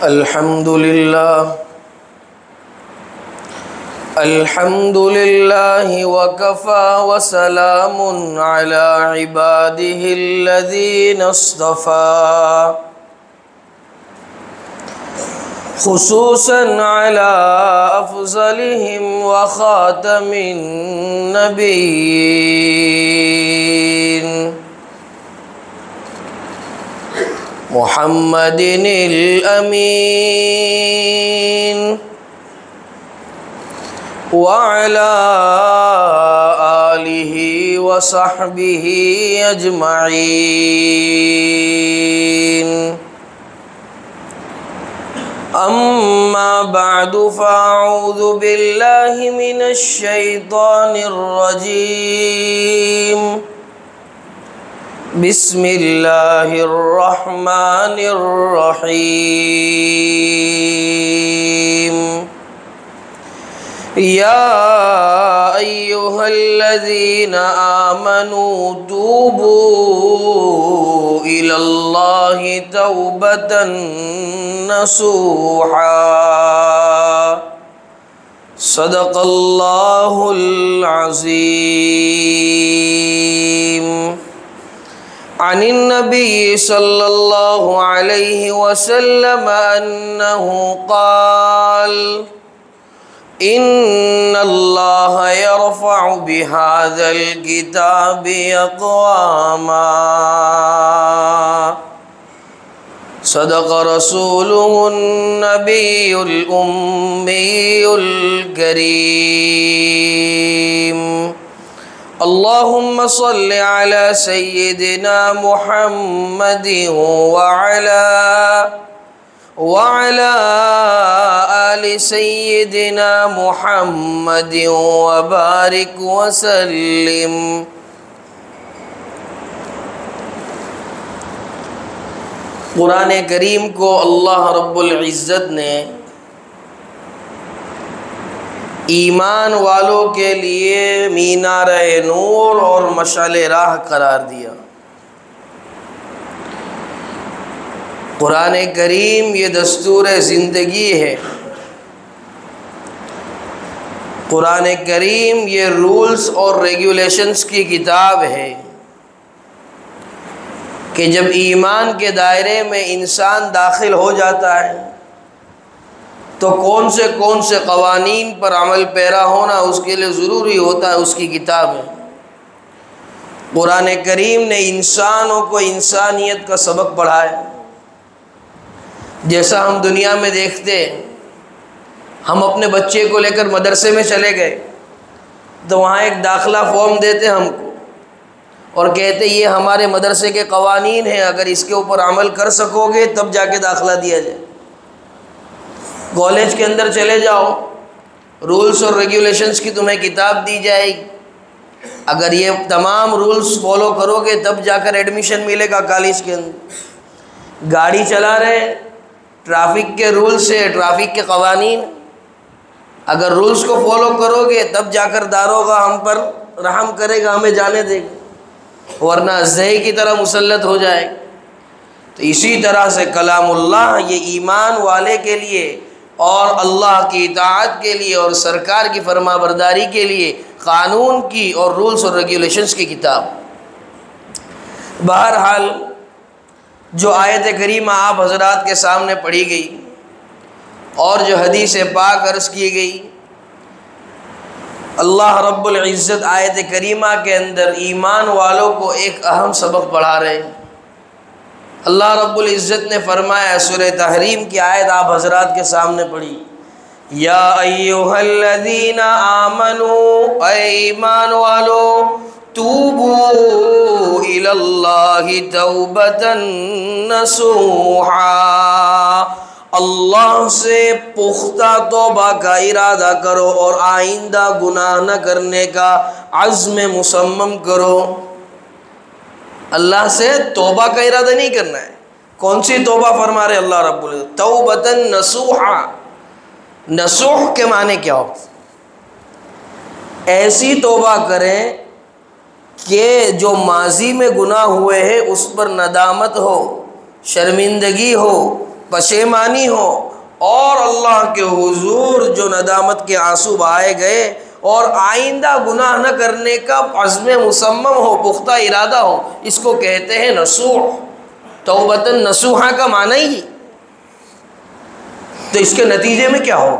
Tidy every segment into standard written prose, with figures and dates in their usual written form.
الحمد لله وكفى وسلام على عباده الذين اصطفى خصوصا على أفضلهم وخاتم النبيين محمد الأمين وعلى آله وصحبه أجمعين أما بعد فأعوذ بالله من الشيطان الرجيم بسم الله الرحمن الرحيم يا أيها الذين آمنوا توبوا إلى الله توبة نصوحا صدق الله العظيم عن النبي صلى الله عليه وسلم أنه قال إن الله يرفع بهذا الكتاب أقواما صدق رسوله النبي الأمي الكريم اللهم صل على سيدنا محمد وعلى آل سيدنا محمد وبارك وسلم قرآن کریم کو اللہ رب العزت نے ایمان والوں کے لیے مینار نور اور مشعل راہ قرار دیا۔ قرآن کریم یہ دستور زندگی ہے، قرآن کریم یہ رولز اور ریگولیشنز کی کتاب ہے کہ جب ایمان کے دائرے میں انسان داخل ہو جاتا ہے تو کون سے قوانین پر عمل پیرا ہونا اس کے لیے ضروری ہوتا ہے، اس کی کتاب ہے۔ قرآن کریم نے انسانوں کو انسانیت کا سبق پڑھایا۔ جیسا ہم دنیا میں دیکھتے ہیں، ہم اپنے بچے کو لے کر مدرسے میں چلے گئے تو وہاں ایک داخلہ فارم دیتے ہم کو اور کہتے یہ ہمارے مدرسے کے قوانین ہیں، اگر اس کے اوپر عمل کر سکو گے تب جا کے داخلہ دیا جائے۔ کالج کے اندر چلے جاؤ، رولز اور ریگولیشنز کی تمہیں کتاب دی جائے گی، اگر یہ تمام رولز فالو کرو گے تب جا کر ایڈمیشن ملے گا کالج کے اندر۔ گاڑی چلا رہے ٹریفک کے رولز سے، ٹریفک کے قوانین، اگر رولز کو فالو کرو گے تب جا کر داروغہ ہم پر رحم کرے گا، ہمیں جانے دے گا، ورنہ زہی کی طرح مسلط ہو جائے گا۔ تو اسی طرح سے کلام اللہ یہ ایمان والے کے لیے اور اللہ کی اطاعت کے لیے اور سرکار کی فرما برداری کے لیے قانون کی اور رولز اور ریگولیشنز کی کتاب۔ بہرحال جو آیت کریمہ آپ حضرات کے سامنے پڑھی گئی اور جو حدیث پاک عرض کی گئی، اللہ رب العزت آیت کریمہ کے اندر ایمان والوں کو ایک اہم سبق پڑھا رہے ہیں۔ اللہ رب العزت نے فرمایا، سورہ تحریم کی آیت آپ حضرات کے سامنے پڑھی، یا ایھا الذین آمنوا، اے ایمان والو، توبوا الی اللہ توبۃ نصوحا، اللہ سے پختہ توبہ کا ارادہ کرو اور آئندہ گناہ نہ کرنے کا عزم مصمم کرو۔ اللہ سے توبہ کا ارادہ نہیں کرنا ہے۔ کون سی توبہ فرما رہے اللہ رب العزت؟ توبۃ نصوحا۔ نصوح کے معنی کیا ہو؟ ایسی توبہ کریں کہ جو ماضی میں گناہ ہوئے ہیں اس پر ندامت ہو، شرمندگی ہو، پشیمانی ہو اور اللہ کے حضور جو ندامت کے آنسو بہائے گئے اور آئندہ گناہ نہ کرنے کا عزم مصمم ہو، پختہ ارادہ ہو، اس کو کہتے ہیں نصوح۔ توبۃ نصوحہ کا معنی ہی۔ تو اس کے نتیجے میں کیا ہو؟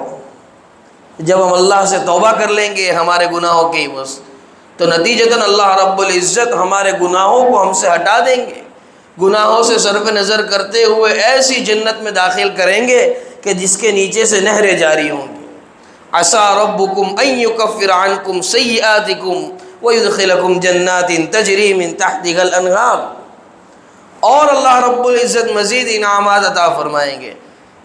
جب ہم اللہ سے توبہ کر لیں گے ہمارے گناہوں کے عوض، تو نتیجتاً اللہ رب العزت ہمارے گناہوں کو ہم سے ہٹا دیں گے، گناہوں سے صرف نظر کرتے ہوئے ایسی جنت میں داخل کریں گے کہ جس کے نیچے سے نہریں جاری ہوں گی۔ عسیٰ ربکم ان یکفر عنکم سیئاتکم ویدخلکم جنات تجری من تحتها الانہار۔ اور اللہ رب العزت مزید انعامات عطا فرمائیں گے۔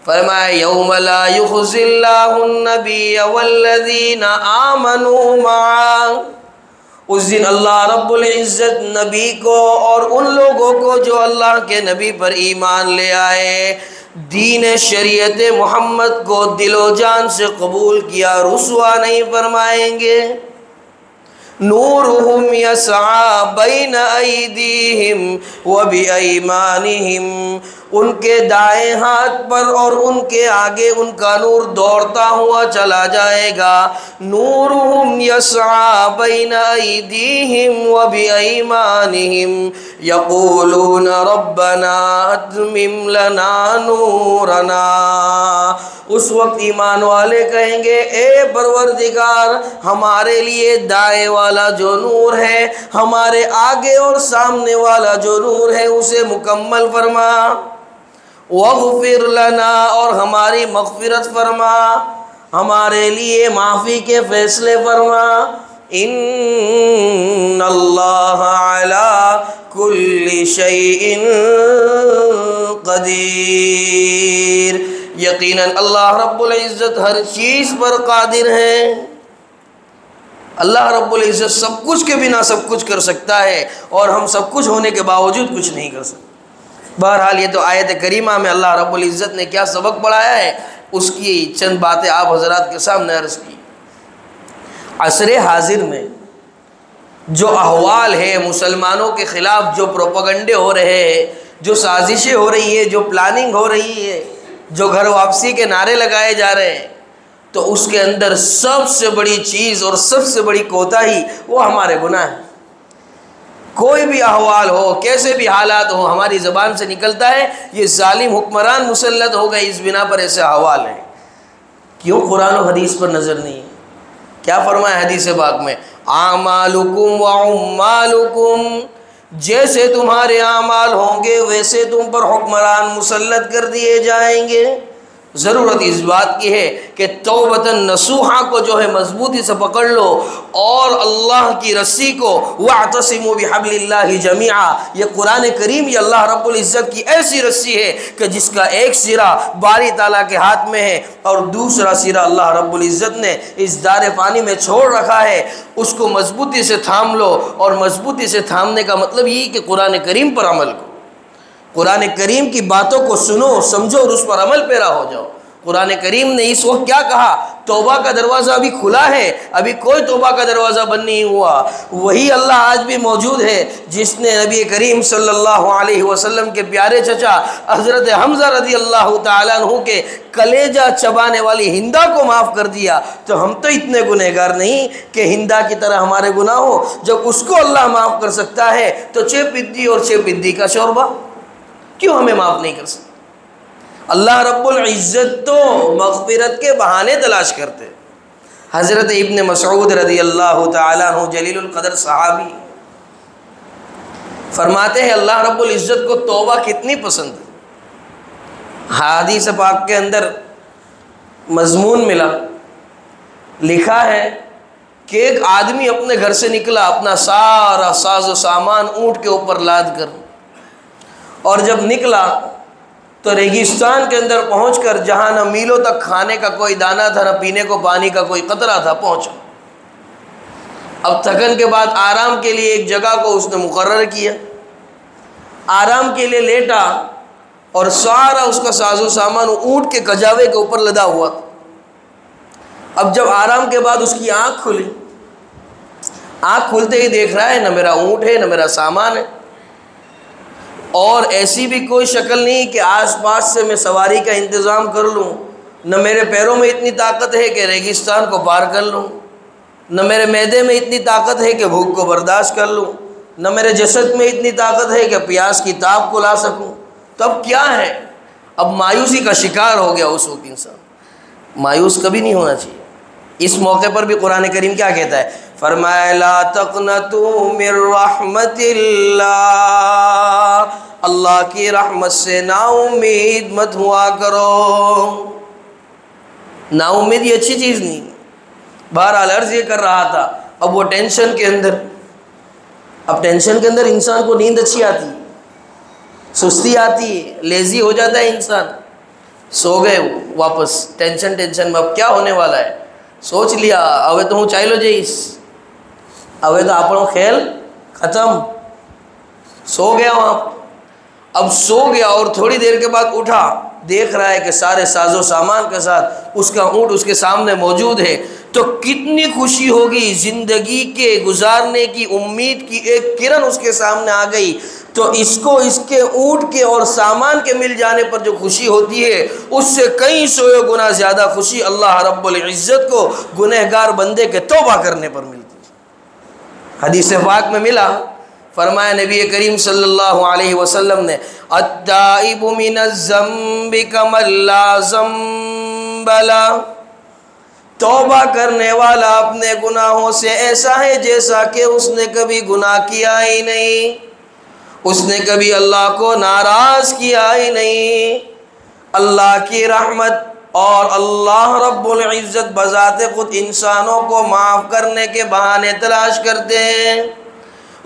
فرمایا یوم لا یخزی اللہ النبی والذین آمنوا معہ، اس دن اللہ رب العزت نبی کو اور ان لوگوں کو جو اللہ کے نبی پر ایمان لے آئے، دین شریعت محمد کو دل و جان سے قبول کیا، رسوا نہیں فرمائیں گے۔ نورہم یسعی بین ایدیہم وبایمانہم، ان کے دائیں ہاتھ پر اور ان کے آگے ان کا نور دوڑتا ہوا چلا جائے گا۔ نورہم یسعی بین ایدیہم وبایمانہم یقولون ربنا اتمم لنا نورنا۔ اس وقت ایمان والے کہیں گے اے پروردگار، ہمارے لیے دائیں والا جو نور ہے، ہمارے آگے اور سامنے والا جو نور ہے، اسے مکمل فرما۔ وَاغْفِرْ لَنَا، اور ہماری مغفرت فرما، ہمارے لیے معافی کے فیصلے فرما۔ ان اللہ علی کل شیء قدیر، یقیناً اللہ رب العزت ہر چیز پر قادر ہے۔ اللہ رب العزت سب کچھ کے بنا سب کچھ کر سکتا ہے، اور ہم سب کچھ ہونے کے باوجود کچھ نہیں کر سکتے۔ بہرحال یہ تو آیت کریمہ میں اللہ رب العزت نے کیا سبق پڑھایا ہے، اس کی چند باتیں آپ حضرات کے سامنے عرض کی۔ عصر حاضر میں جو احوال ہے، مسلمانوں کے خلاف جو پروپیگنڈے ہو رہے ہیں، جو سازشیں ہو رہی ہے، جو پلاننگ ہو رہی ہے، جو گھر واپسی کے نعرے لگائے جا رہے ہیں، تو اس کے اندر سب سے بڑی چیز اور سب سے بڑی کوتاہی وہ ہمارے گناہ ہیں۔ کوئی بھی احوال ہو، کیسے بھی حالات ہو، ہماری زبان سے نکلتا ہے یہ ظالم حکمران مسلط ہو گئے، اس بنا پر ایسے احوال ہیں۔ کیوں قرآن و حدیث پر نظر نہیں ہے؟ کیا فرمایا حدیث پاک میں؟ اعمالکم وعمالکم، جیسے تمہارے اعمال ہوں گے ویسے تم پر حکمران مسلط کر دیے جائیں گے۔ ضرورت اس بات کی ہے کہ توبۃ نصوحہ کو جو ہے مضبوطی سے پکڑ لو، اور اللہ کی رسی کو واعتصموا بحبل اللہ جمیعا، یہ قرآن کریم یہ اللہ رب العزت کی ایسی رسی ہے کہ جس کا ایک سرا باری تعالیٰ کے ہاتھ میں ہے اور دوسرا سرا اللہ رب العزت نے اس دار فانی میں چھوڑ رکھا ہے، اس کو مضبوطی سے تھام لو۔ اور مضبوطی سے تھامنے کا مطلب یہ کہ قرآن کریم پر عمل کرو، قرآن کریم کی باتوں کو سنو، سمجھو اور اس پر عمل پیرا ہو جاؤ۔ قرآن کریم نے اس وقت کیا کہا؟ توبہ کا دروازہ ابھی کھلا ہے، ابھی کوئی توبہ کا دروازہ بند نہیں ہوا۔ وہی اللہ آج بھی موجود ہے جس نے نبی کریم صلی اللہ علیہ وسلم کے پیارے چچا حضرت حمزہ رضی اللہ تعالیٰ عنہ کے کلیجہ چبانے والی ہندا کو معاف کر دیا۔ تو ہم تو اتنے گنہگار نہیں کہ ہندا کی طرح ہمارے گناہ ہو۔ جب اس کو اللہ معاف کر سکتا ہے تو چھ پدی اور چھ پدی کا شوربہ کیوں ہمیں معاف نہیں کر سکتا؟ اللہ رب العزت تو مغفرت کے بہانے تلاش کرتے۔ حضرت ابن مسعود رضی اللہ تعالیٰ عنہ جلیل القدر صحابی فرماتے ہیں اللہ رب العزت کو توبہ کتنی پسند ہے۔ حدیث پاک کے اندر مضمون ملا، لکھا ہے کہ ایک آدمی اپنے گھر سے نکلا اپنا سارا ساز و سامان اونٹ کے اوپر لاد کر، اور جب نکلا تو ریگستان کے اندر پہنچ کر جہاں نہ میلوں تک کھانے کا کوئی دانہ تھا، نہ پینے کو پانی کا کوئی قطرہ تھا، پہنچا۔ اب تھکن کے بعد آرام کے لیے ایک جگہ کو اس نے مقرر کیا، آرام کے لیے لیٹا، اور سارا اس کا ساز و سامان اونٹ کے کجاوے کے اوپر لدا ہوا تھا۔ اب جب آرام کے بعد اس کی آنکھ کھلی، آنکھ کھلتے ہی دیکھ رہا ہے نہ میرا اونٹ ہے نہ میرا سامان ہے۔ اور ایسی بھی کوئی شکل نہیں کہ آس پاس سے میں سواری کا انتظام کر لوں، نہ میرے پیروں میں اتنی طاقت ہے کہ ریگستان کو پار کر لوں، نہ میرے معدے میں اتنی طاقت ہے کہ بھوک کو برداشت کر لوں، نہ میرے جسد میں اتنی طاقت ہے کہ پیاس کی تاب کو لا سکوں، تو اب کیا ہے؟ اب مایوسی کا شکار ہو گیا اس وقت انسان۔ مایوس کبھی نہیں ہونا چاہیے۔ اس موقع پر بھی قرآن کریم کیا کہتا ہے؟ فرمایا لا تقنطوا من رحمت اللہ، اللہ کی رحمت سے نا امید مت ہوا کرو۔ نا امید یہ اچھی چیز نہیں۔ بہرحال عرض یہ کر رہا تھا، اب وہ ٹینشن کے اندر، اب ٹینشن کے اندر انسان کو نیند اچھی آتی ہے، سستی آتی ہے، لیزی ہو جاتا ہے انسان۔ سو گئے واپس ٹینشن میں، اب کیا ہونے والا ہے؟ سوچ لیا اوے تو ہوں چاہلو جائیس، اوے تو اپنو کھیل ختم۔ سو گیا وہاں، اب سو گیا اور تھوڑی دیر کے بعد اٹھا، دیکھ رہا ہے کہ سارے ساز و سامان کے ساتھ اس کا اونٹ اس کے سامنے موجود ہے، تو کتنی خوشی ہوگی، زندگی کے گزارنے کی امید کی ایک کرن اس کے سامنے آ گئی۔ تو اس کو اس کے اونٹ کے اور سامان کے مل جانے پر جو خوشی ہوتی ہے، اس سے کئی سو گنا زیادہ خوشی اللہ رب العزت کو گنہگار بندے کے توبہ کرنے پر ملتی ہے۔ حدیث پاک میں ملا، فرمایا نبی کریم صلی اللہ علیہ وسلم نے التائب من الذنب کمن لا ذنب لہ، توبہ کرنے والا اپنے گناہوں سے ایسا ہے جیسا کہ اس نے کبھی گناہ کیا ہی نہیں، اس نے کبھی اللہ کو ناراض کیا ہی نہیں۔ اللہ کی رحمت اور اللہ رب العزت بذات خود انسانوں کو معاف کرنے کے بہانے تلاش کرتے ہیں۔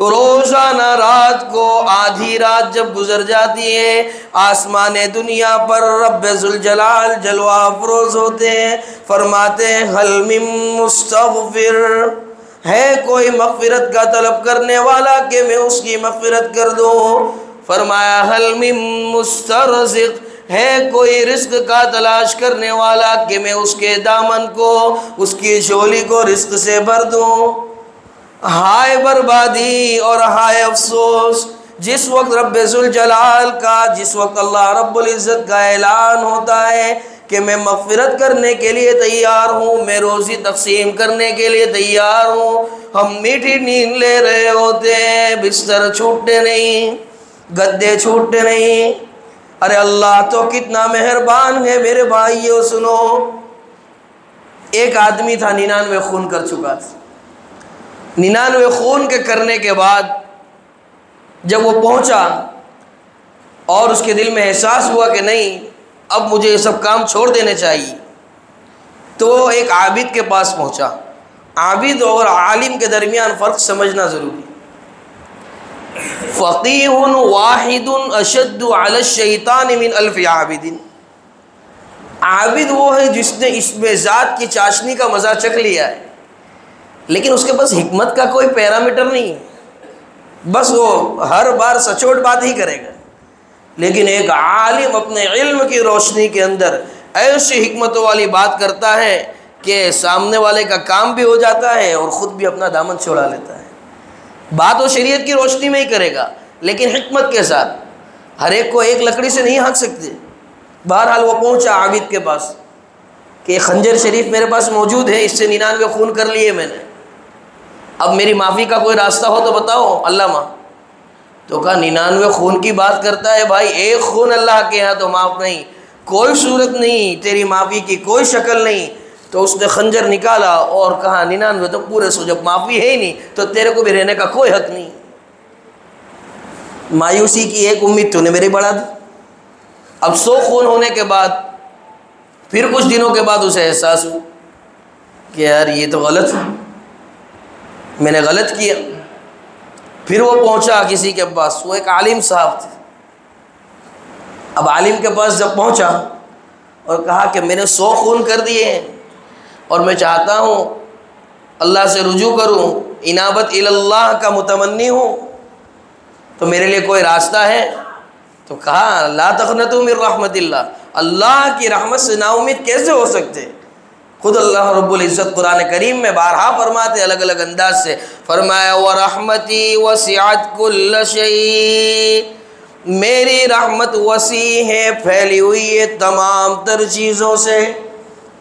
روزانہ رات کو آدھی رات جب گزر جاتی ہے، آسمان دنیا پر رب ذوالجلال جلوہ افروز ہوتے ہیں، فرماتے ہیں حل من مستغفر، ہے کوئی مغفرت کا طلب کرنے والا کہ میں اس کی مغفرت کر دوں؟ فرمایا حل من مسترزق، ہے کوئی رزق کا تلاش کرنے والا کہ میں اس کے دامن کو، اس کی جھولی کو رزق سے بھر دوں؟ ہائے بربادی اور ہائے افسوس جس وقت رب ذوالجلال کا، جس وقت اللہ رب العزت کا اعلان ہوتا ہے کہ میں مغفرت کرنے کے لیے تیار ہوں، میں روزی تقسیم کرنے کے لیے تیار ہوں، ہم میٹھی نیند لے رہے ہوتے ہیں، بستر چھوٹتے نہیں، گدے چھوٹتے نہیں۔ ارے اللہ تو کتنا مہربان ہے میرے بھائیو۔ سنو، ایک آدمی تھا 99 خون کر چکا تھا۔ 99 خون کے کرنے کے بعد جب وہ پہنچا اور اس کے دل میں احساس ہوا کہ نہیں اب مجھے یہ سب کام چھوڑ دینے چاہیے، تو وہ ایک عابد کے پاس پہنچا۔ عابد اور عالم کے درمیان فرق سمجھنا ضروری ہے۔ فقیہ واحد اشد علی الشیطان من الف عابد، عابد وہ ہے جس نے اس میں ذات کی چاشنی کا مزہ چکھ لیا ہے، لیکن اس کے پاس حکمت کا کوئی پیرامیٹر نہیں ہے، بس وہ ہر بار سچوٹ بات ہی کرے گا۔ لیکن ایک عالم اپنے علم کی روشنی کے اندر ایسی حکمتوں والی بات کرتا ہے کہ سامنے والے کا کام بھی ہو جاتا ہے اور خود بھی اپنا دامن چھڑا لیتا ہے۔ بات وہ شریعت کی روشنی میں ہی کرے گا، لیکن حکمت کے ساتھ۔ ہر ایک کو ایک لکڑی سے نہیں ہانک سکتے۔ بہرحال وہ پہنچا عابد کے پاس کہ خنجر شریف میرے پاس موجود ہے، اس سے 99 خون کر لیے میں نے، اب میری معافی کا کوئی راستہ ہو تو بتاؤ علامہ۔ تو کہا 99 خون کی بات کرتا ہے بھائی، ایک خون اللہ کے یہاں تو معاف نہیں، کوئی صورت نہیں، تیری معافی کی کوئی شکل نہیں۔ تو اس نے خنجر نکالا اور کہا 99 تو پورے سو، جب معافی ہے ہی نہیں تو تیرے کو بھی رہنے کا کوئی حق نہیں۔ مایوسی کی ایک امید تو نے میری بڑھا دی۔ اب 100 خون ہونے کے بعد پھر کچھ دنوں کے بعد اسے احساس ہوا کہ یار یہ تو غلط ہے، میں نے غلط کیا۔ پھر وہ پہنچا کسی کے پاس، وہ ایک عالم صاحب تھے۔ اب عالم کے پاس جب پہنچا اور کہا کہ میں نے 100 خون کر دیے ہیں اور میں چاہتا ہوں اللہ سے رجوع کروں، انابت اللہ کا متمنی ہوں، تو میرے لیے کوئی راستہ ہے؟ تو کہا لا تقنطوا من رحمت اللہ، اللہ کی رحمت سے نا امید کیسے ہو سکتے؟ خود اللہ رب العزت قرآن کریم میں بارہا فرماتے الگ الگ انداز سے، فرمایا وَرَحْمَتِي وَسِعَتْ كُلَّ شَيْءٍ، میری رحمت وسیع ہے، پھیلی ہوئی ہے تمام تر چیزوں سے.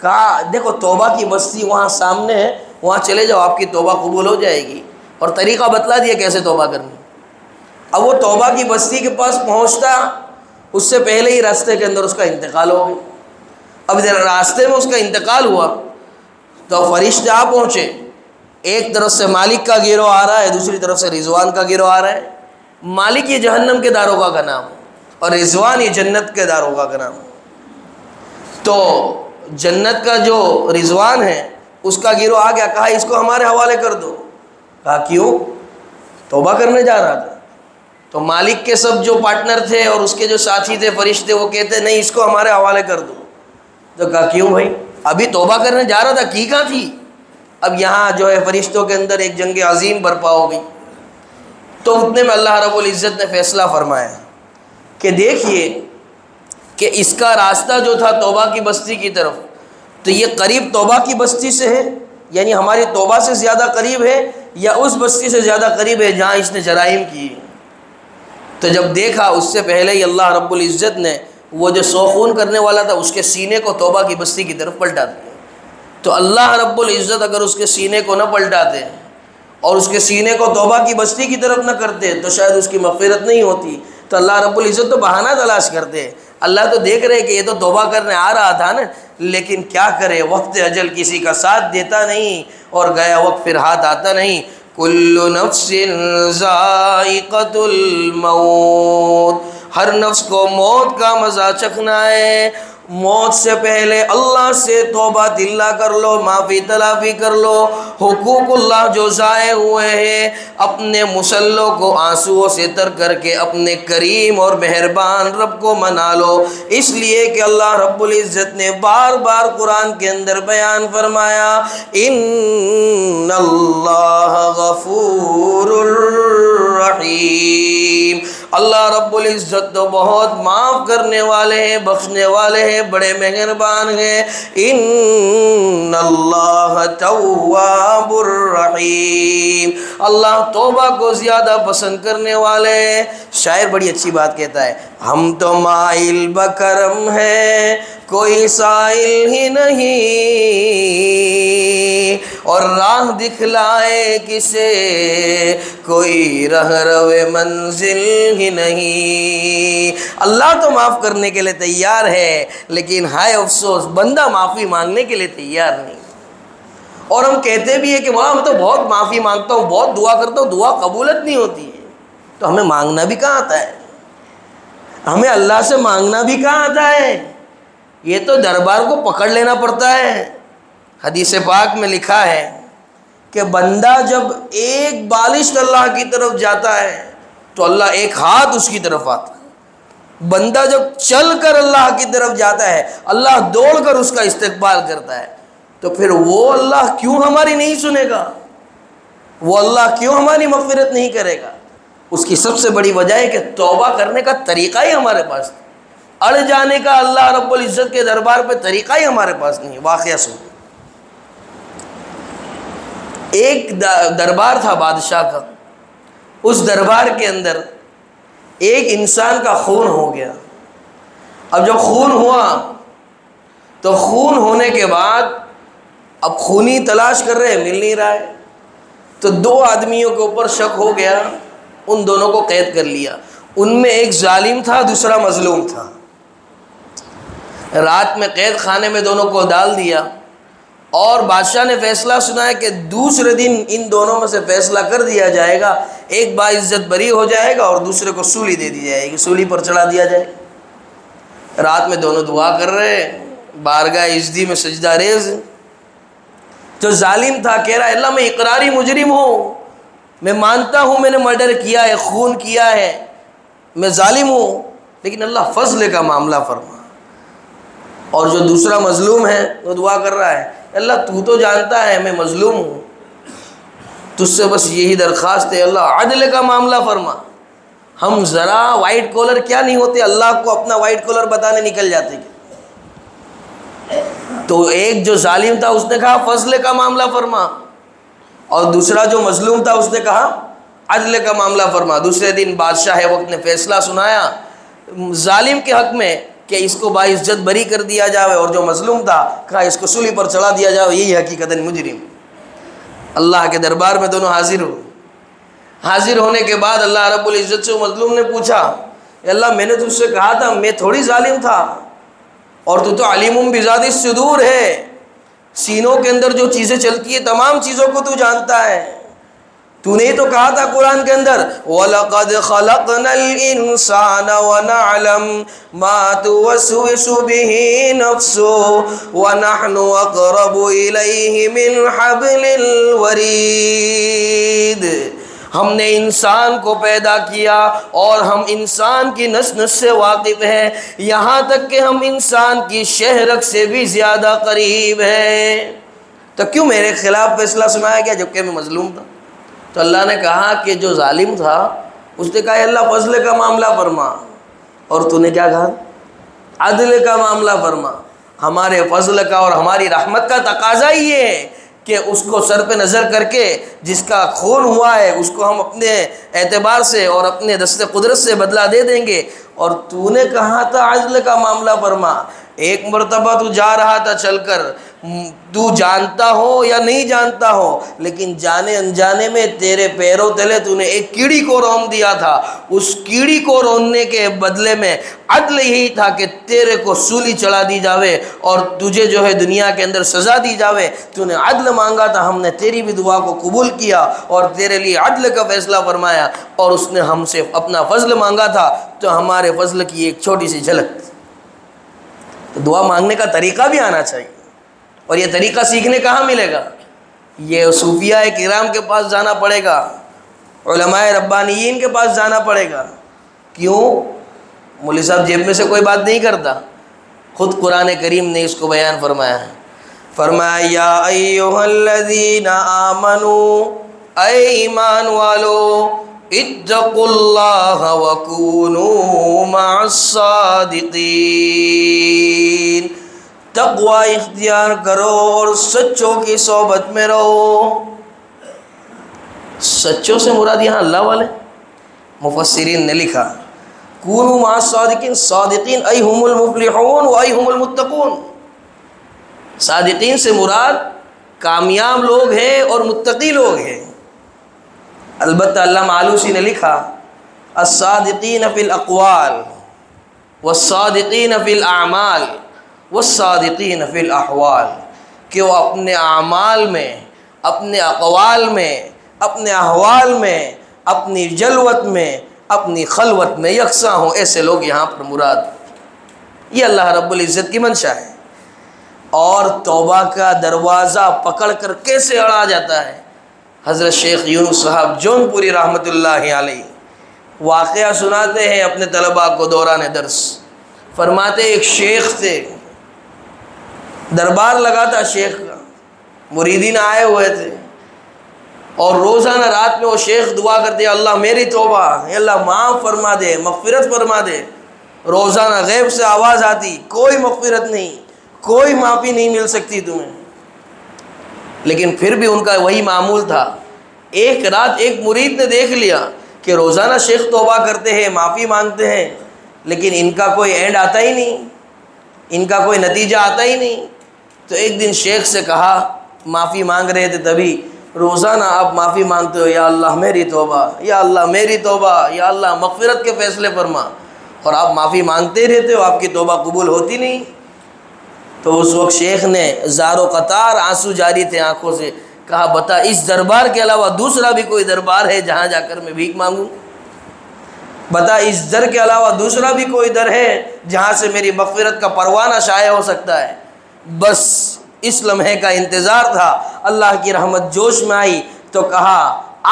کہا دیکھو توبہ کی بستی وہاں سامنے ہے، وہاں چلے جاؤ، آپ کی توبہ قبول ہو جائے گی. اور طریقہ بتلا دیا کیسے توبہ کرنی. اب وہ توبہ کی بستی کے پاس پہنچتا، اس سے پہلے ہی راستے کے اندر اس کا انتقال ہو گیا. اب راستے میں اس کا انتقال ہوا تو فرشتے آ پہنچے. ایک طرف سے مالک کا گروہ آ رہا ہے، دوسری طرف سے رضوان کا گروہ آ رہا ہے. مالک یہ جہنم کے داروغہ کا نام اور رضوان یہ جنت کے داروغہ کا نام. تو جنت کا جو رضوان ہے اس کا گروہ آ گیا، کہا اس کو ہمارے حوالے کر دو. کہا کیوں؟ توبہ کرنے جا رہا تھا. تو مالک کے سب جو پارٹنر تھے اور اس کے جو ساتھی تھے فرشتے، وہ کہتے نہیں اس کو ہمارے حوالے کر دو. تو کہا کیوں بھائی؟ ابھی توبہ کرنے جا رہا تھا، کی کہاں تھی؟ اب یہاں جو ہے فرشتوں کے اندر ایک جنگ عظیم برپا ہو گئی. تو اتنے میں اللہ رب العزت نے فیصلہ فرمایا کہ دیکھیے کہ اس کا راستہ جو تھا توبہ کی بستی کی طرف، تو یہ قریب توبہ کی بستی سے ہے، یعنی ہماری توبہ سے زیادہ قریب ہے، یا اس بستی سے زیادہ قریب ہے جہاں اس نے جرائم کیے. تو جب دیکھا اس سے پہلے ہی اللہ رب العزت نے وہ جو سوخون کرنے والا تھا اس کے سینے کو توبہ کی بستی کی طرف پلٹا دیا. تو اللہ رب العزت اگر اس کے سینے کو نہ پلٹاتے اور اس کے سینے کو توبہ کی بستی کی طرف نہ کرتے تو شاید اس کی مغفرت نہیں ہوتی. تو اللہ رب العزت تو بہانہ تلاش کرتے. اللہ تو دیکھ رہے کہ یہ تو توبہ کرنے آ رہا تھا نا، لیکن کیا کرے، وقت اجل کسی کا ساتھ دیتا نہیں اور گیا وقت پھر ہاتھ آتا نہیں. کل نفس ذائقۃ الموت، ہر نفس کو موت کا مزہ چکھنا ہے. موت سے پہلے اللہ سے توبہ دلہ کر لو، معافی تلافی کر لو. حقوق اللہ جو ضائع ہوئے ہیں اپنے مسلوں کو آنسوؤں سے تر کر کے اپنے کریم اور مہربان رب کو منا لو. اس لیے کہ اللہ رب العزت نے بار بار قرآن کے اندر بیان فرمایا ان اللہ غفور الرحیم. اللہ رب العزت تو بہت معاف کرنے والے ہیں، بخشنے والے ہیں، بڑے مہربان ہیں. ان اللہ تواب الرحیم، اللہ توبہ کو زیادہ پسند کرنے والے ہیں. شاعر بڑی اچھی بات کہتا ہے، ہم تو مائل بکرم ہیں کوئی سائل ہی نہیں، اور راہ دکھلائے کسے کوئی رہرو منزل ہی نہیں. اللہ تو معاف کرنے کے لیے تیار ہے، لیکن ہائے افسوس بندہ معافی مانگنے کے لیے تیار نہیں. اور ہم کہتے بھی ہیں کہ وہاں میں تو بہت معافی مانگتا ہوں، بہت دعا کرتا ہوں، دعا قبولت نہیں ہوتی ہے. تو ہمیں مانگنا بھی کہاں آتا ہے؟ ہمیں اللہ سے مانگنا بھی کہاں آتا ہے؟ یہ تو دربار کو پکڑ لینا پڑتا ہے. حدیث پاک میں لکھا ہے کہ بندہ جب ایک بالشت اللہ کی طرف جاتا ہے تو اللہ ایک ہاتھ اس کی طرف آتا ہے. بندہ جب چل کر اللہ کی طرف جاتا ہے اللہ دوڑ کر اس کا استقبال کرتا ہے. تو پھر وہ اللہ کیوں ہماری نہیں سنے گا؟ وہ اللہ کیوں ہماری مغفرت نہیں کرے گا؟ اس کی سب سے بڑی وجہ ہے کہ توبہ کرنے کا طریقہ ہی ہمارے پاس نہیں. اڑ جانے کا اللہ رب العزت کے دربار پہ طریقہ ہی ہمارے پاس نہیں. واقعہ سن، ایک دربار تھا بادشاہ کا. اس دربار کے اندر ایک انسان کا خون ہو گیا. اب جب خون ہوا تو خون ہونے کے بعد اب خونی تلاش کر رہے، مل نہیں رہا ہے. تو دو آدمیوں کے اوپر شک ہو گیا، ان دونوں کو قید کر لیا. ان میں ایک ظالم تھا، دوسرا مظلوم تھا. رات میں قید خانے میں دونوں کو ڈال دیا اور بادشاہ نے فیصلہ سنایا کہ دوسرے دن ان دونوں میں سے فیصلہ کر دیا جائے گا. ایک باعزت بری ہو جائے گا اور دوسرے کو سولی دے دی جائے گی، سولی پر چڑھا دیا جائے گا. رات میں دونوں دعا کر رہے، بارگاہ عزتی میں سجدہ ریز. جو ظالم تھا کہہ رہا ہے اللہ میں اقراری مجرم ہوں، میں مانتا ہوں میں نے مرڈر کیا ہے، خون کیا ہے، میں ظالم ہوں، لیکن اللہ فضل کا معاملہ فرما. اور جو دوسرا مظلوم ہے وہ دعا کر رہا ہے اللہ تو تو جانتا ہے میں مظلوم ہوں، تجھ سے بس یہی درخواست ہے اللہ عدل کا معاملہ فرما. ہم ذرا وائٹ کالر کیا نہیں ہوتے، اللہ کو اپنا وائٹ کالر بتانے نکل جاتے. تو ایک جو ظالم تھا اس نے کہا فضل کا معاملہ فرما، اور دوسرا جو مظلوم تھا اس نے کہا عدل کا معاملہ فرما۔ دوسرے دن بادشاہ وقت نے فیصلہ سنایا ظالم کے حق میں کہ اس کو باعزت بری کر دیا جائے، اور جو مظلوم تھا کہا اس کو سولی پر چڑھا دیا جائے، یہی حقیقتاً مجرم۔ اللہ کے دربار میں دونوں حاضر ہو۔ حاضر ہونے کے بعد اللہ رب العزت سے مظلوم نے پوچھا، اے اللہ میں نے تجھ سے کہا تھا میں تھوڑی ظالم تھا، اور تو علیم بذات الصدور ہے، سینوں کے اندر جو چیزیں چلتی ہیں تمام چیزوں کو تو جانتا ہے۔ تو نے تو کہا تھا قرآن کے اندر وَلَقَدْ خَلَقْنَا الْإِنسَانَ وَنَعْلَمُ مَا تُوَسْوِسُ بِهِ نَفْسُهُ وَنَحْنُ أَقْرَبُ إِلَيْهِ مِنْ حَبْلِ الْوَرِيدِ۔ ہم نے انسان کو پیدا کیا اور ہم انسان کی نس نس سے واقف ہیں، یہاں تک کہ ہم انسان کی شہرک سے بھی زیادہ قریب ہیں۔ تو کیوں میرے خلاف فیصلہ سنایا گیا جبکہ میں مظلوم تھا؟ تو اللہ نے کہا کہ جو ظالم تھا اس نے کہا اے اللہ فضل کا معاملہ فرما، اور تو نے کیا کہا؟ عدل کا معاملہ فرما۔ ہمارے فضل کا اور ہماری رحمت کا تقاضا ہی یہ ہے کہ اس کو سر پہ نظر کر کے جس کا خون ہوا ہے اس کو ہم اپنے اعتبار سے اور اپنے دست قدرت سے بدلہ دے دیں گے، اور تو نے کہا تھا عدل کا معاملہ فرما۔ ایک مرتبہ تو جا رہا تھا چل کر، تو جانتا ہو یا نہیں جانتا ہو لیکن جانے انجانے میں تیرے پیروں تلے تو نے ایک کیڑی کو رون دیا تھا، اس کیڑی کو روننے کے بدلے میں عدل یہی تھا کہ تیرے کو سولی چڑھا دی جاوے اور تجھے جو ہے دنیا کے اندر سزا دی جاوے۔ تو نے عدل مانگا تھا، ہم نے تیری بھی دعا کو قبول کیا اور تیرے لیے عدل کا فیصلہ فرمایا، اور اس نے ہم سے اپنا فضل مانگا تھا تو ہمارے فضل کی ایک چھوٹی سی جھلک۔ تو دعا مانگنے کا طریقہ بھی آنا چاہیے، اور یہ طریقہ سیکھنے کہاں ملے گا؟ یہ صوفیاء کرام کے پاس جانا پڑے گا، علماء ربانیین کے پاس جانا پڑے گا۔ کیوں؟ مولوی صاحب جیب میں سے کوئی بات نہیں کرتا، خود قرآن کریم نے اس کو بیان فرمایا ہے۔ فرمایا یا ایھا الذین آمنوا، اے ایمان والو، اتقوا اللہ وکونوا مع الصادقین، تقوی اختیار کرو اور سچوں کی صحبت میں رہو۔ سچوں سے مراد یہاں اللہ والے، مفسرین نے لکھا کونوا مع الصادقین، صادقین ای ہم المفلحون و ای ہم المتقون۔ صادقین سے مراد کامیاب لوگ ہیں اور متقی لوگ ہیں۔ البتہ علامہ آلوسی نے لکھا الصادقین فی الاقوال والصادقین فی الاعمال والصادقین فی الاحوال، کہ وہ اپنے اعمال میں، اپنے اقوال میں، اپنے احوال میں، اپنی جلوت میں، اپنی خلوت میں یکساں ہوں، ایسے لوگ یہاں پر مراد۔ یہ اللہ رب العزت کی منشا ہے۔ اور توبہ کا دروازہ پکڑ کر کیسے اڑا جاتا ہے؟ حضرت شیخ یونس صاحب جون پوری رحمۃ اللہ علیہ واقعہ سناتے ہیں اپنے طلباء کو دوران درس۔ فرماتے ایک شیخ تھے، دربار لگا تھا شیخ کا، مریدین آئے ہوئے تھے، اور روزانہ رات میں وہ شیخ دعا کرتے اللہ میری توبہ، اللہ معاف فرما دے، مغفرت فرما دے۔ روزانہ غیب سے آواز آتی کوئی مغفرت نہیں، کوئی معافی نہیں مل سکتی تمہیں۔ لیکن پھر بھی ان کا وہی معمول تھا۔ ایک رات ایک مرید نے دیکھ لیا کہ روزانہ شیخ توبہ کرتے ہیں، معافی مانگتے ہیں، لیکن ان کا کوئی اینڈ آتا ہی نہیں، ان کا کوئی نتیجہ آتا ہی نہیں۔ تو ایک دن شیخ سے کہا، معافی مانگ رہے تھے تبھی، روزانہ آپ معافی مانگتے ہو یا اللہ میری توبہ، یا اللہ میری توبہ، یا اللہ مغفرت کے فیصلے فرما، اور آپ معافی مانگتے ہی رہتے ہو، آپ کی توبہ قبول ہوتی نہیں۔ تو اس وقت شیخ نے زار و قطار آنسو جاری تھے آنکھوں سے، کہا بتا اس دربار کے علاوہ دوسرا بھی کوئی دربار ہے جہاں جا کر میں بھیک مانگوں؟ بتا اس در کے علاوہ دوسرا بھی کوئی در ہے جہاں سے میری مغفرت کا پروانہ شائع ہو سکتا ہے؟ بس اس لمحے کا انتظار تھا۔ اللہ کی رحمت جوش میں آئی تو کہا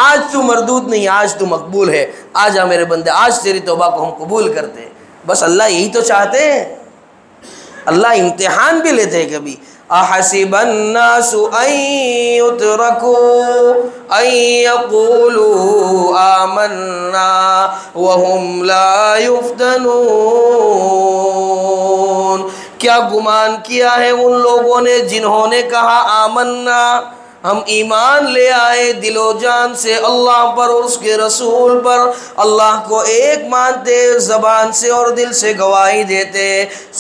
آج تو مردود نہیں، آج تو مقبول ہے، آج آ میرے بندے، آج تیری توبہ کو ہم قبول کرتے۔ بس اللہ یہی تو چاہتے ہیں، اللہ امتحان بھی لیتے ہیں کبھی۔ احسب الناس ان يتركوا ان يقولوا آمنا وهم لا يفتنون، کیا گمان کیا ہے ان لوگوں نے جنہوں نے کہا آمنا، ہم ایمان لے آئے دل و جان سے اللہ پر اور اس کے رسول پر، اللہ کو ایک مانتے، زبان سے اور دل سے گواہی دیتے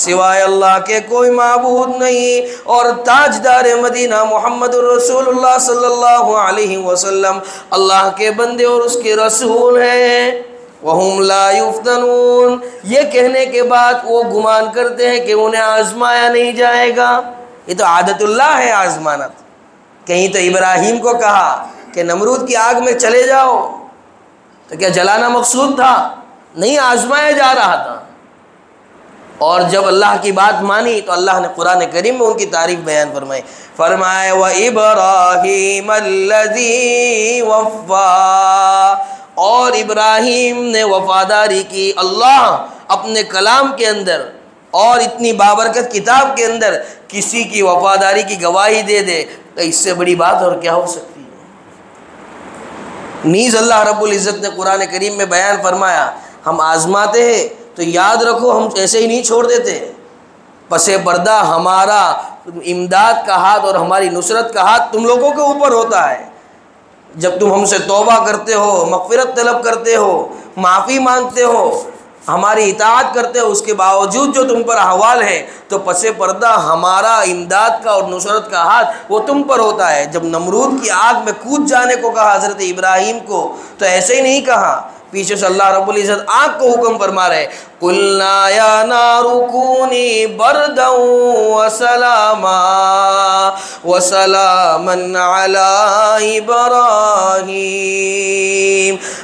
سوائے اللہ کے کوئی معبود نہیں، اور تاجدار مدینہ محمد الرسول اللہ صلی اللہ علیہ وسلم اللہ کے بندے اور اس کے رسول ہیں۔ وَهُمْ لَا يُفْتَنُونَ، یہ کہنے کے بعد وہ گمان کرتے ہیں کہ انہیں آزمایا نہیں جائے گا۔ یہ تو عادت اللہ ہے آزمانا۔ کہیں تو ابراہیم کو کہا کہ نمرود کی آگ میں چلے جاؤ، تو کیا جلانا مقصود تھا؟ نہیں، آزمایا جا رہا تھا۔ اور جب اللہ کی بات مانی تو اللہ نے قرآن کریم میں ان کی تعریف بیان فرمائی، فرمایا وَإِبْرَاهِيمَ الَّذِي وَفَّى، اور ابراہیم نے وفاداری کی اللہ اپنے کلام کے اندر، اور اتنی بابرکت کتاب کے اندر کسی کی وفاداری کی گواہی دے دے تو اس سے بڑی بات اور کیا ہو سکتی ہے۔ نیز اللہ رب العزت نے قرآن کریم میں بیان فرمایا، ہم آزماتے ہیں تو یاد رکھو ہم ایسے ہی نہیں چھوڑ دیتے، پس پردہ ہمارا امداد کا ہاتھ اور ہماری نصرت کا ہاتھ تم لوگوں کے اوپر ہوتا ہے۔ جب تم ہم سے توبہ کرتے ہو، مغفرت طلب کرتے ہو، معافی مانگتے ہو، ہماری اطاعت کرتے ہو، اس کے باوجود جو تم پر احوال ہے تو پس پردہ ہمارا امداد کا اور نصرت کا ہاتھ وہ تم پر ہوتا ہے۔ جب نمرود کی آگ میں کود جانے کو کہا حضرت ابراہیم کو تو ایسے ہی نہیں کہا، پیچھے سے اللہ رب العزت آگ کو حکم فرما رہے، قُلْنَا يَا نَارُ كُونِي بَرْدًا وَسَلَامًا عَلَىٰ إِبْرَاهِيمَ،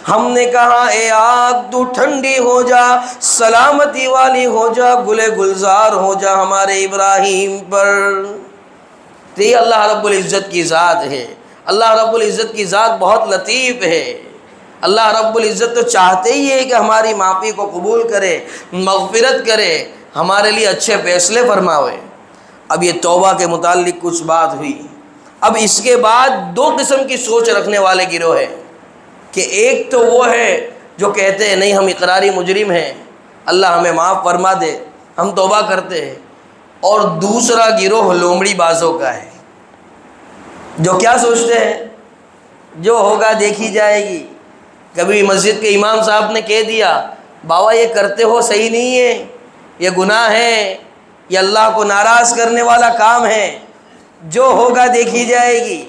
ہم نے کہا اے آگ تو ٹھنڈی ہو جا، سلامتی والی ہو جا، گلے گلزار ہو جا ہمارے ابراہیم پر۔ تو یہ اللہ رب العزت کی ذات ہے۔ اللہ رب العزت کی ذات بہت لطیف ہے۔ اللہ رب العزت تو چاہتے ہی ہے کہ ہماری معافی کو قبول کرے، مغفرت کرے، ہمارے لیے اچھے فیصلے فرماوے۔ اب یہ توبہ کے متعلق کچھ بات ہوئی۔ اب اس کے بعد دو قسم کی سوچ رکھنے والے گروہ ہیں کہ ایک تو وہ ہے جو کہتے ہیں نہیں ہم اقراری مجرم ہیں، اللہ ہمیں معاف فرما دے، ہم توبہ کرتے ہیں، اور دوسرا گروہ لومڑی بازوں کا ہے جو کیا سوچتے ہیں جو ہوگا دیکھی جائے گی۔ کبھی مسجد کے امام صاحب نے کہہ دیا بابا یہ کرتے ہو صحیح نہیں ہے، یہ گناہ ہے، یہ اللہ کو ناراض کرنے والا کام ہے، جو ہوگا دیکھی جائے گی،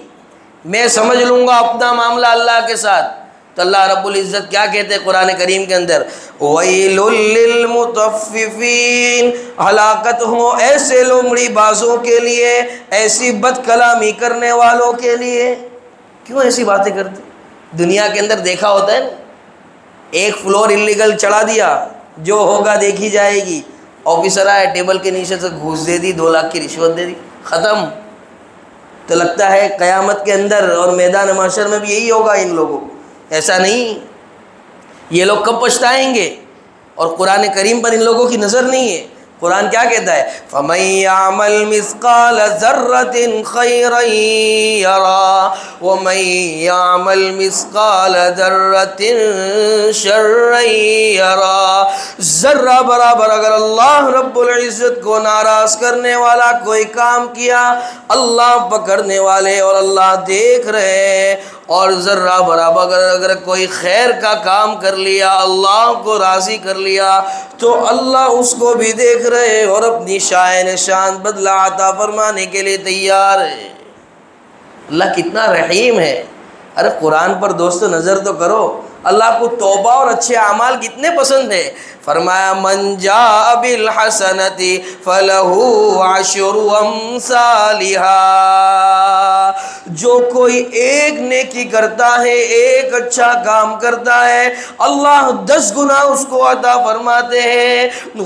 میں سمجھ لوں گا اپنا معاملہ اللہ کے ساتھ۔ تو اللہ رب العزت کیا کہتے ہیں قرآن کریم کے اندر، وَيْلٌ لِّلْمُطَفِّفِينَ، ہلاکت ہو ایسے لومڑی بازوں کے لیے، ایسی بد کلامی کرنے والوں کے لیے۔ کیوں ایسی باتیں کرتے؟ دنیا کے اندر دیکھا ہوتا ہے نا، ایک فلور انلیگل چڑھا دیا، جو ہوگا دیکھی جائے گی، آفیسر آئے ٹیبل کے نیچے سے گھوس دے دی، 2 لاکھ کی رشوت دے دی، ختم۔ تو لگتا ہے قیامت کے اندر اور میدان محشر میں بھی یہی ہوگا ان لوگوں۔ ایسا نہیں، یہ لوگ کب پچھتائیں گے، اور قرآن کریم پر ان لوگوں کی نظر نہیں ہے۔ قرآن کیا کہتا ہے، فَمَن يَعْمَلْ مِثْقَالَ ذَرَّةٍ خَيْرًا يَرَهُ وَمَن يَعْمَلْ مِثْقَالَ ذَرَّةٍ شَرًّا يَرَهُ، ذرہ برابر اگر اللہ رب العزت کو ناراض کرنے والا کوئی کام کیا، اللہ پکڑنے والے اور اللہ دیکھ رہے ہیں، اور ذرہ برابر اگر کوئی خیر کا کام کر لیا، اللہ کو راضی کر لیا، تو اللہ اس کو بھی دیکھ رہے اور اپنی شائن شان بدلہ عطا فرمانے کے لیے تیار ہے۔ اللہ کتنا رحیم ہے۔ ارے قرآن پر دوستو نظر تو کرو، اللہ کو توبہ اور اچھے اعمال کتنے پسند ہے۔ فرمایا من جاء بالحسنۃ فلہ عشر امثالھا، جو کوئی ایک نیکی کرتا ہے، ایک اچھا کام کرتا ہے، اللہ 10 گنا اس کو عطا فرماتے ہیں۔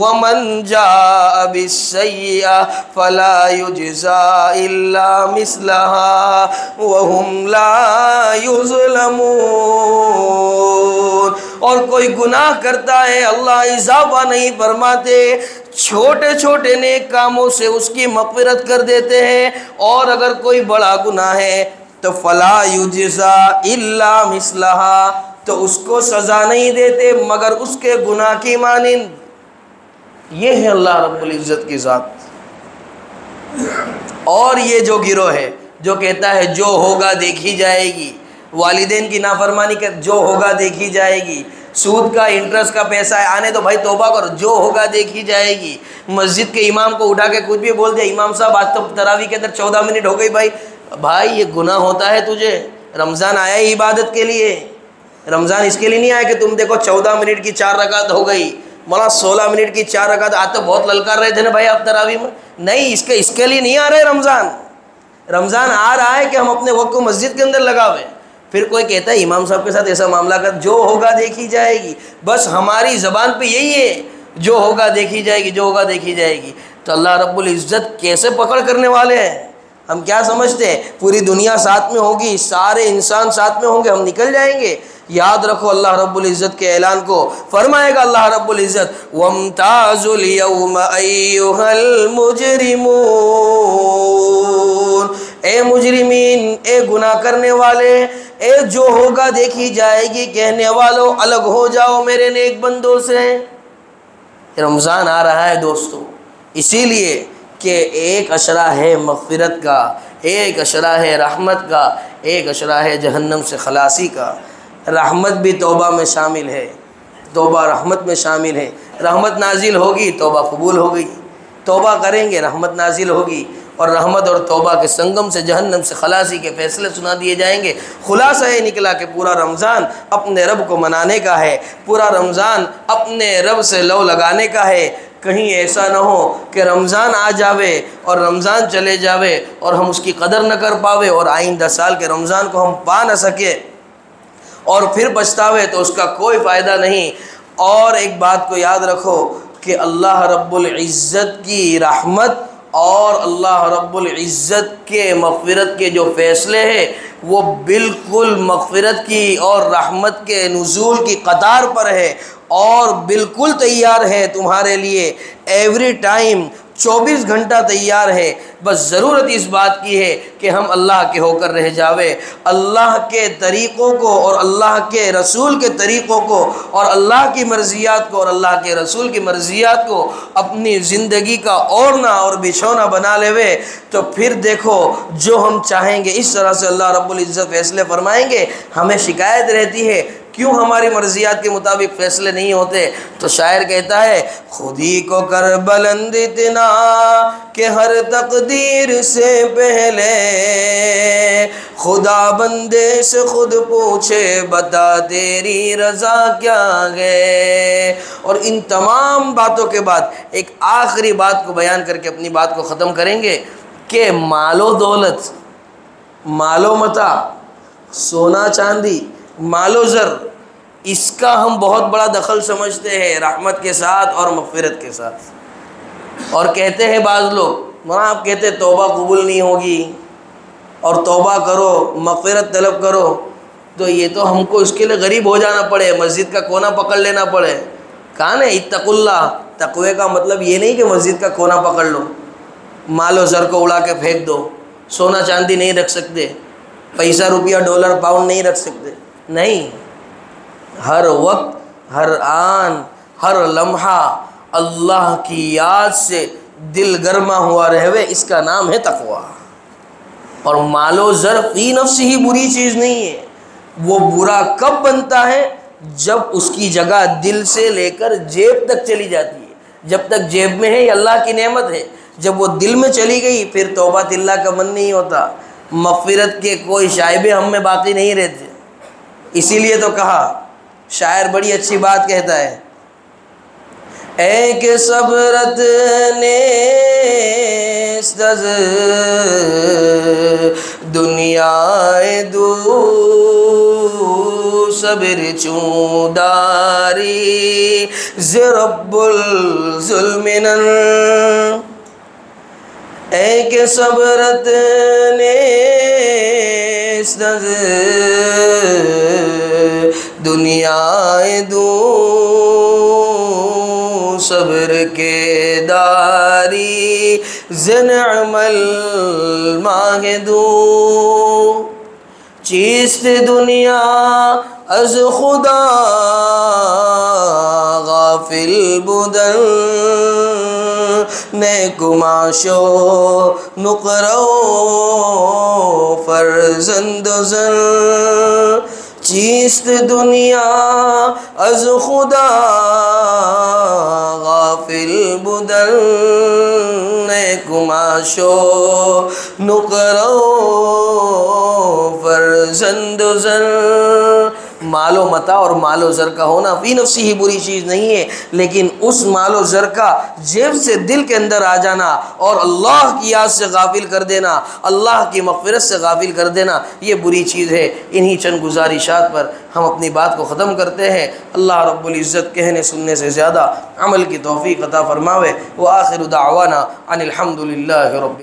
ومن جاء بالسیئۃ فلا یجزی الا مثلھا وہم لا یظلمون، اور کوئی گناہ کرتا ہے اللہ اضافہ نہیں فرماتے، چھوٹے چھوٹے نیک کاموں سے اس کی مغفرت کر دیتے ہیں، اور اگر کوئی بڑا گناہ ہے تو فلا یجزی الا مثلھا، تو اس کو سزا نہیں دیتے مگر اس کے گناہ کی مانند۔ یہ ہے اللہ رب العزت کی ذات۔ اور یہ جو گروہ ہے جو کہتا ہے جو ہوگا دیکھی جائے گی، والدین کی نافرمانی کر جو ہوگا دیکھی جائے گی، سود کا انٹرسٹ کا پیسہ ہے آنے تو بھائی توبہ کرو جو ہوگا دیکھی جائے گی، مسجد کے امام کو اٹھا کے کچھ بھی بول دیا، امام صاحب آج تو تراویح کے اندر 14 منٹ ہو گئی، بھائی یہ گناہ ہوتا ہے تجھے، رمضان آیا ہی عبادت کے لیے، رمضان اس کے لیے نہیں آیا کہ تم دیکھو 14 منٹ کی 4 رکعت ہو گئی، مولا 16 منٹ کی 4 رکعت، آج تو بہت للکار رہے تھے نا بھائی آپ تراویح میں، نہیں اس کے لیے نہیں آ رہے رمضان آ رہا ہے کہ ہم اپنے وقت کو مسجد کے اندر لگاویں۔ پھر کوئی کہتا ہے امام صاحب کے ساتھ ایسا معاملہ کر جو ہوگا دیکھی جائے گی، بس ہماری زبان پہ یہی ہے جو ہوگا دیکھی جائے گی، جو ہوگا دیکھی جائے گی، تو اللہ رب العزت کیسے پکڑ کرنے والے ہیں؟ ہم کیا سمجھتے ہیں پوری دنیا ساتھ میں ہوگی، سارے انسان ساتھ میں ہوں گے، ہم نکل جائیں گے؟ یاد رکھو اللہ رب العزت کے اعلان کو، فرمائے گا اللہ رب العزت وَامْتَازُوا الْيَوْمَ أَيُّهَا الْمُجْرِمُونَ، اے مجرمین، اے گناہ کرنے والے، اے جو ہوگا دیکھی جائے گی کہنے والوں، الگ ہو جاؤ میرے نیک بندوں سے۔ رمضان آ رہا ہے دوستو، اسی لیے کہ ایک اشرہ ہے مغفرت کا، ایک اشرہ ہے رحمت کا، ایک اشرہ ہے جہنم سے خلاصی کا۔ رحمت بھی توبہ میں شامل ہے، توبہ رحمت میں شامل ہے، رحمت نازل ہوگی توبہ قبول ہو گئی، توبہ کریں گے رحمت نازل ہوگی، اور رحمت اور توبہ کے سنگم سے جہنم سے خلاصی کے فیصلے سنا دیے جائیں گے۔ خلاصہ یہ نکلا کہ پورا رمضان اپنے رب کو منانے کا ہے، پورا رمضان اپنے رب سے لو لگانے کا ہے۔ کہیں ایسا نہ ہو کہ رمضان آ جاوے اور رمضان چلے جاوے اور ہم اس کی قدر نہ کر پاوے، اور آئندہ سال کے رمضان کو ہم پا نہ سکے اور پھر پچھتاوے تو اس کا کوئی فائدہ نہیں۔ اور ایک بات کو یاد رکھو کہ اللہ رب العزت کی رحمت اور اللہ رب العزت کے مغفرت کے جو فیصلے ہیں وہ بالکل مغفرت کی اور رحمت کے نزول کی قطار پر ہے، اور بالکل تیار ہے تمہارے لیے، ایوری ٹائم 24 گھنٹہ تیار ہے۔ بس ضرورت اس بات کی ہے کہ ہم اللہ کے ہو کر رہ جاوے، اللہ کے طریقوں کو اور اللہ کے رسول کے طریقوں کو اور اللہ کی مرضیات کو اور اللہ کے رسول کی مرضیات کو اپنی زندگی کا اوڑھنا اور بچھونا بنا لیوے، تو پھر دیکھو جو ہم چاہیں گے اس طرح سے اللہ رب العزت فیصلے فرمائیں گے۔ ہمیں شکایت رہتی ہے کیوں ہماری مرضیات کے مطابق فیصلے نہیں ہوتے، تو شاعر کہتا ہے خود ہی کو کر بلند اتنا کہ ہر تقدیر سے پہلے خدا بندے سے خود پوچھے بتا تیری رضا کیا ہے۔ اور ان تمام باتوں کے بعد ایک آخری بات کو بیان کر کے اپنی بات کو ختم کریں گے کہ مال و دولت، مال و متاع، سونا چاندی، مال و زر، اس کا ہم بہت بڑا دخل سمجھتے ہیں رحمت کے ساتھ اور مغفرت کے ساتھ، اور کہتے ہیں بعض لوگ وہاں آپ کہتے ہیں توبہ قبول نہیں ہوگی اور توبہ کرو مغفرت طلب کرو، تو یہ تو ہم کو اس کے لیے غریب ہو جانا پڑے، مسجد کا کونا پکڑ لینا پڑے۔ کہاں ہے اتقوا اللہ، تقوی کا مطلب یہ نہیں کہ مسجد کا کونا پکڑ لو، مال و زر کو اڑا کے پھینک دو، سونا چاندی نہیں رکھ سکتے، پیسہ روپیہ ڈالر پاؤنڈ نہیں رکھ سکتے، نہیں، ہر وقت ہر آن ہر لمحہ اللہ کی یاد سے دل گرما ہوا رہوے، اس کا نام ہے تقوی۔ اور مال و زر فی نفس ہی بری چیز نہیں ہے، وہ برا کب بنتا ہے جب اس کی جگہ دل سے لے کر جیب تک چلی جاتی ہے۔ جب تک جیب میں ہے یہ اللہ کی نعمت ہے، جب وہ دل میں چلی گئی پھر توبہ اللہ کا من نہیں ہوتا، مغفرت کے کوئی شائبے ہم میں باقی نہیں رہتے۔ اسی لیے تو کہا شاعر بڑی اچھی بات کہتا ہے، اے کہ صبرت نیست از دنیا دو صبر چون داری ز رب الظلم نن، اے کہ صبرت نیست از دنیا دو صبر کے داری ز نعم الماہدو، چیست دنیا از خدا غافل بدن نیکماشو نقرو فرزند زن چیست دنیا از خدا غافل بدن نیکماشو نقرو فرزند زن. مال و متاع اور مال و زر کا ہونا فی نفسی ہی بری چیز نہیں ہے، لیکن اس مال و زر کا جیب سے دل کے اندر آ جانا اور اللہ کی یاد سے غافل کر دینا، اللہ کی مغفرت سے غافل کر دینا، یہ بری چیز ہے. انہی چند گزارشات پر ہم اپنی بات کو ختم کرتے ہیں. اللہ رب العزت کہنے سننے سے زیادہ عمل کی توفیق عطا فرماوے. وآخر دعوانا ان الحمد للہ رب